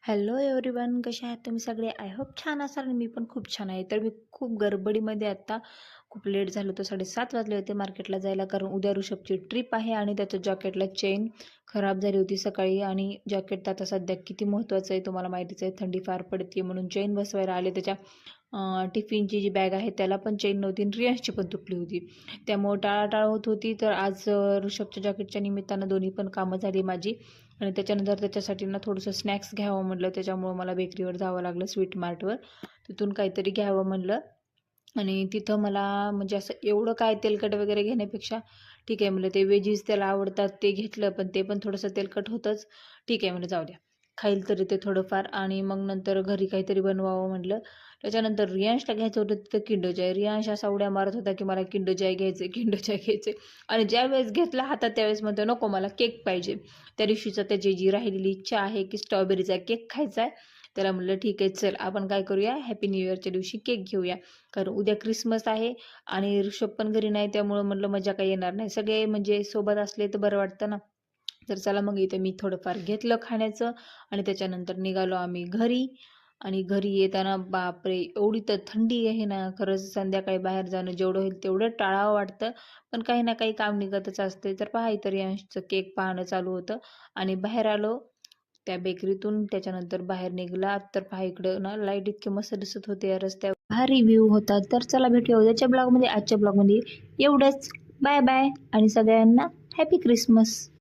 Hello everyone, कसे आहात तुम्ही सगळे? आय होप छान असाल आणि मी पण खूप छान आहे. तर मी खूप गडबडीमध्ये आत्ता खूप लेट झालं होतं, 7:30 वाजले होते मार्केटला जायला, कारण उद्या ऋषभची ट्रिप आहे आणि त्याच्या जॅकेटला चेन खराब झाली होती सकाळी. आणि जॅकेट तर आता सध्या किती महत्त्वाचं आहे तुम्हाला माहितीच आहे, थंडी फार पडते म्हणून चेन बसवायला आले. त्याच्या टिफिनची जी बॅग आहे त्याला पण चेन नव्हती आणि रियांशची पण तुटली होती, त्यामुळं टाळाटाळ होत होती. तर आज ऋषभच्या जॅकेटच्या निमित्तानं दोन्ही पण कामं झाली माझी. आणि त्याच्यानंतर त्याच्यासाठी ना थोडंसं स्नॅक्स घ्यावं म्हटलं, त्याच्यामुळं मला बेकरीवर जावं लागलं, स्वीट मार्टवर. तिथून काहीतरी घ्यावं म्हणलं. आणि तिथं मला म्हणजे असं एवढं काय तेलकट वगैरे घेण्यापेक्षा ठीक आहे म्हणलं, ते वेजीज त्याला आवडतात ते घेतलं, पण ते पण थोडंसं तेलकट होतंच. ठीक आहे म्हणलं, जाऊ द्या, खाईल तरी ते थोडंफार. आणि मग नंतर घरी काहीतरी बनवावं म्हटलं. त्याच्यानंतर रियांशला घ्यायचं होतं तिथं किंडर जॉय. रियांश असा उड्या मारत होता की मला किंडर जॉय घ्यायचं, किंडर जॉय घ्यायचं. आणि ज्यावेळेस घेतला हातात त्यावेळेस म्हणतो नको मला केक पाहिजे. त्या दिवशीचा त्याची जी राहिलेली इच्छा आहे की स्ट्रॉबेरीचा केक खायचा आहे, त्याला म्हणलं ठीक आहे चल आपण काय करूया, हॅपी न्यू इयरच्या दिवशी केक घेऊया, कारण उद्या क्रिसमस आहे आणि ऋषभ पण घरी नाही, त्यामुळं म्हटलं मजा काही येणार नाही, सगळे म्हणजे सोबत असले तर बरं वाटतं ना. तर चला मग इथे मी थोडंफार घेतलं खाण्याचं आणि त्याच्यानंतर निघालो आम्ही घरी. आणि घरी येताना बापरे, एवढी तर थंडी आहे ना, खरंच संध्याकाळी बाहेर जाणं जेवढं होईल तेवढं टाळावं वाटतं. पण काही ना काही काम निघतच असते. तर पहा इतर यांचं केक पाहणं चालू होतं आणि बाहेर आलो त्या बेकरीतून. त्याच्यानंतर बाहेर निघाला तर पहा इकडं ना लाईट इतके मस्त दिसत होते या रस्त्यावर, भारी व्ह्यू होता. तर चला भेटूया उद्याच्या ब्लॉगमध्ये. आजच्या ब्लॉगमध्ये एवढंच. बाय बाय आणि सगळ्यांना हॅपी क्रिसमस.